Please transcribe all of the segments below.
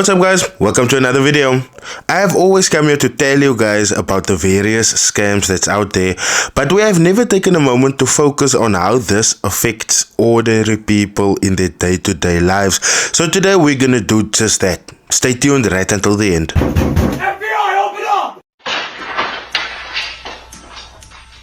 What's up guys, welcome to another video. I have always come here to tell you guys about the various scams that's out there, but we have never taken a moment to focus on how this affects ordinary people in their day-to-day lives. So today we're gonna do just that. Stay tuned right until the end.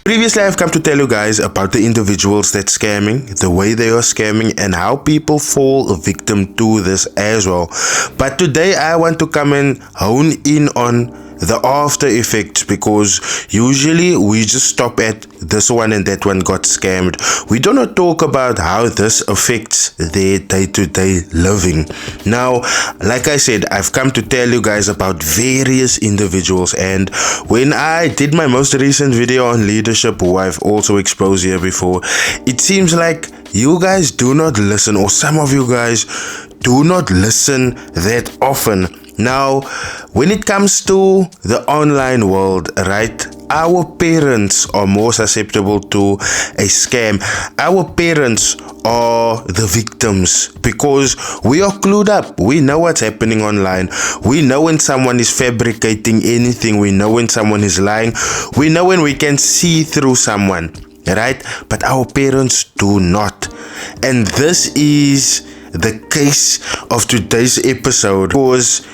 Previously, I've come to tell you guys about the individuals that's scamming, the way they are scamming, and how people fall a victim to this as well. But today, I want to come and hone in on the after effects, because usually we just stop at this one and that one got scammed. We do not talk about how this affects their day-to-day living. Now, like I said, I've come to tell you guys about various individuals, and when I did my most recent video on leadership, who I've also exposed here before, it seems like you guys do not listen, or some of you guys do not listen that often. Now, when it comes to the online world, right, our parents are more susceptible to a scam. Our parents are the victims because we are clued up. We know what's happening online. We know when someone is fabricating anything. We know when someone is lying. We know when we can see through someone, right? But our parents do not. And this is the case of today's episode, because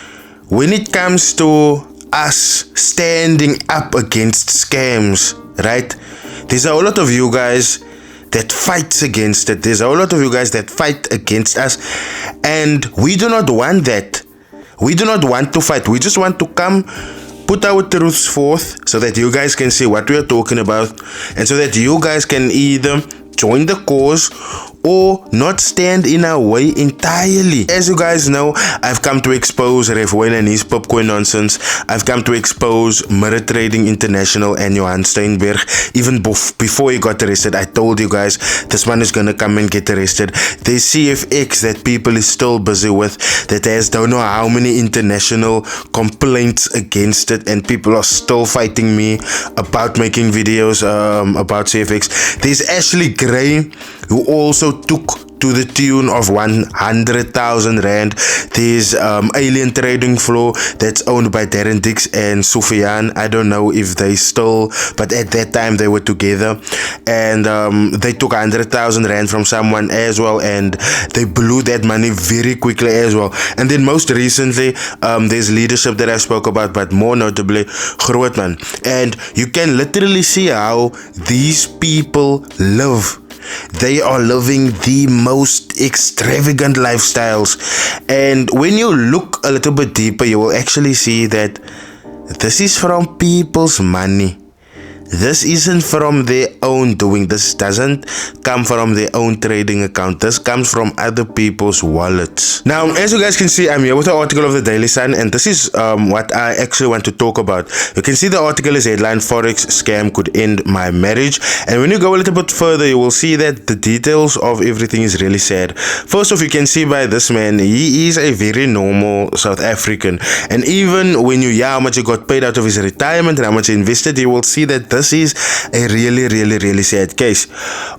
when it comes to us standing up against scams, right, there's a whole lot of you guys that fights against it. There's a whole lot of you guys that fight against us, and we do not want that. We do not want to fight. We just want to come, put our truths forth so that you guys can see what we are talking about, and so that you guys can either join the cause or not stand in our way entirely. As you guys know, I've come to expose Ref Wayne and his popcorn nonsense. I've come to expose Mirror Trading International and Johan Steinberg. Even before he got arrested, I told you guys this one is gonna come and get arrested. There's CFX that people is still busy with, that has don't know how many international complaints against it, and people are still fighting me about making videos about CFX. There's Ashley Gray, who also took to the tune of 100,000 rand. There's Alien Trading Floor that's owned by Darren Dix and Sufyan. I don't know if they still, but at that time they were together, and they took 100,000 rand from someone as well, and they blew that money very quickly as well. And then most recently, there's leadership that I spoke about, but more notably Grootman. And you can literally see how these people live. They are living the most extravagant lifestyles, and when you look a little bit deeper, you will actually see that this is from people's money. This isn't from their own doing. This doesn't come from their own trading account. This comes from other people's wallets. Now, as you guys can see, I'm here with an article of the Daily Sun, and this is what I actually want to talk about. You can see the article is headline, Forex scam could end my marriage. And when you go a little bit further, you will see that the details of everything is really sad. First off, you can see by this man, he is a very normal South African. And even when you hear how much he got paid out of his retirement and how much he invested, you will see that this is a really sad case.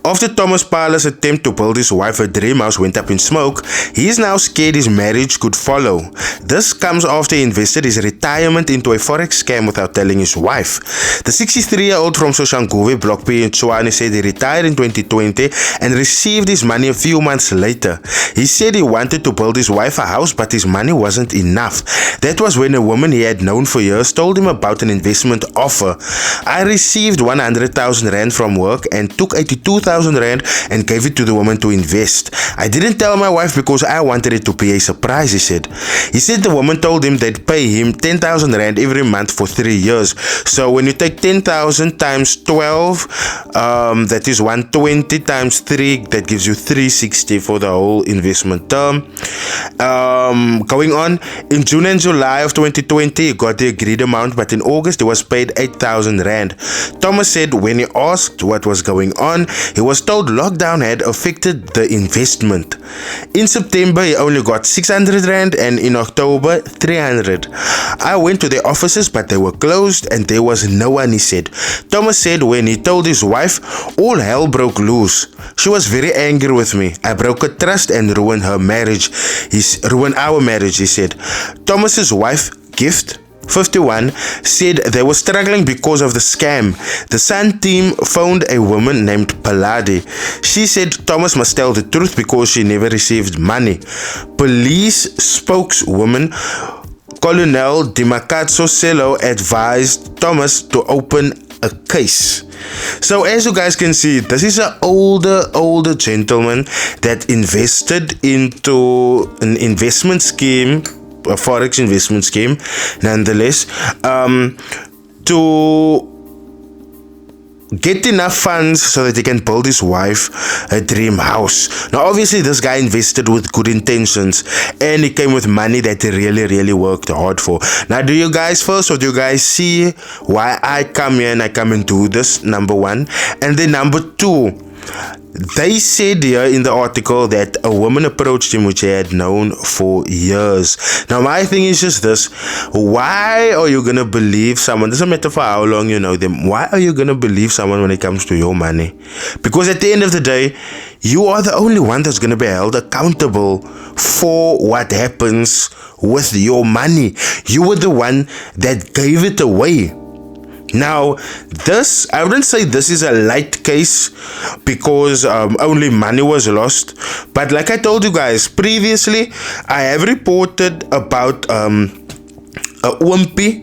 After Thomas Parler's attempt to build his wife a dream house went up in smoke, he is now scared his marriage could follow. This comes after he invested his retirement into a Forex scam without telling his wife. The 63-year-old from Soshanguve Block P in Tshwane said he retired in 2020 and received his money a few months later. He said he wanted to build his wife a house, but his money wasn't enough. That was when a woman he had known for years told him about an investment offer. I received 100,000 rand from work and took 82,000 rand and gave it to the woman to invest. I didn't tell my wife because I wanted it to be a surprise, he said. He said the woman told him they'd pay him 10,000 rand every month for 3 years. So when you take 10,000 times 12, that is 120 times 3, that gives you 360 for the whole investment term. Going on, in June and July of 2020, he got the agreed amount, but in August he was paid 8,000 rand. Thomas said when he asked what was going on, he was told lockdown had affected the investment. In September, he only got 600 rand, and in October October, 300. I went to their offices, but they were closed and there was no one, he said. Thomas said when he told his wife, all hell broke loose. She was very angry with me. I broke her trust and ruined her marriage. Ruined our marriage, he said. Thomas's wife, Gift, 51, said they were struggling because of the scam. The Sun team phoned a woman named Paladi. She said Thomas must tell the truth because she never received money. Police spokeswoman Colonel Dimacazzo Cello advised Thomas to open a case. So as you guys can see, this is an older gentleman that invested into an investment scheme, a Forex investment scheme, nonetheless, to get enough funds so that he can build his wife a dream house. Now obviously this guy invested with good intentions and he came with money that he really worked hard for. Now do you guys see why I come here and I come and do this? Number one. And then number two, they said here in the article that a woman approached him which he had known for years. Now my thing is just this: why are you gonna believe someone? Doesn't matter for how long you know them. Why are you gonna believe someone when it comes to your money? Because at the end of the day, you are the only one that's gonna be held accountable for what happens with your money. You were the one that gave it away. Now, this, I wouldn't say this is a light case because only money was lost. But like I told you guys previously, I have reported about Oompie,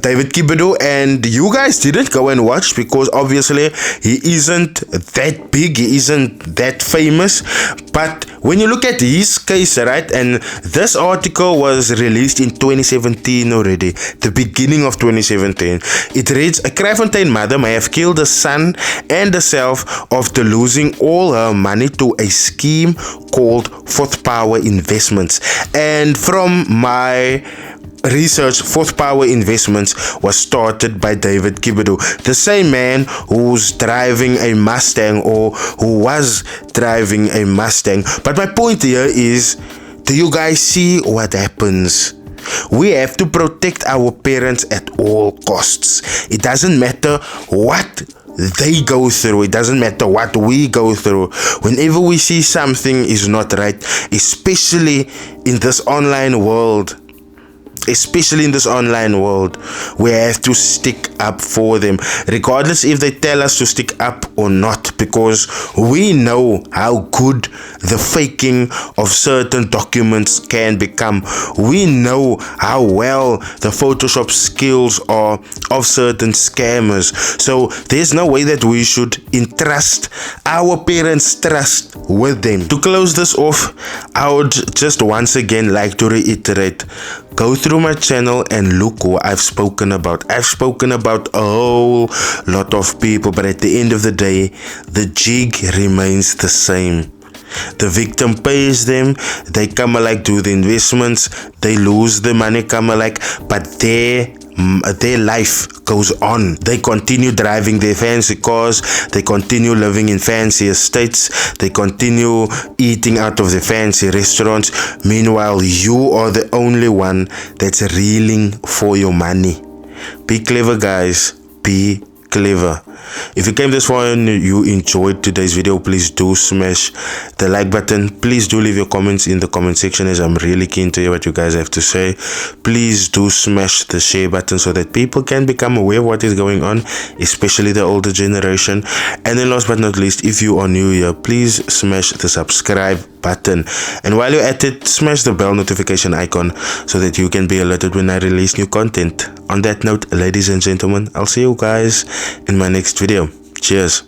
David Kibedo, and you guys didn't go and watch because obviously he isn't that big, he isn't that famous. But when you look at his case, right, and this article was released in 2017 already, the beginning of 2017. It reads, a Kraaifontein mother may have killed the son and herself after losing all her money to a scheme called Fourth Power Investments. And from my research, Fourth Power Investments was started by David Kibedo, the same man who's driving a Mustang, or who was driving a Mustang. But my point here is, do you guys see what happens? We have to protect our parents at all costs. It doesn't matter what they go through, it doesn't matter what we go through. Whenever we see something is not right, especially in this online world, we have to stick up for them, regardless if they tell us to stick up or not, because we know how good the faking of certain documents can become. We know how well the Photoshop skills are of certain scammers. So there's no way that we should entrust our parents' trust with them. To close this off, I would just once again like to reiterate, go through my channel and look who I've spoken about. I've spoken about a whole lot of people, but at the end of the day, the jig remains the same. The victim pays them, they come alike do the investments, they lose the money, come alike, but their life goes on. They continue driving their fancy cars, they continue living in fancy estates, they continue eating out of the fancy restaurants. Meanwhile, you are the only one that's reeling for your money. Be clever, guys. Be clever. If you came this far and you enjoyed today's video, please do smash the like button. Please do leave your comments in the comment section, as I'm really keen to hear what you guys have to say. Please do smash the share button so that people can become aware of what is going on, especially the older generation. And then last but not least, if you are new here, please smash the subscribe button, and while you're at it, smash the bell notification icon so that you can be alerted when I release new content. On that note, ladies and gentlemen, I'll see you guys in my next video. Cheers.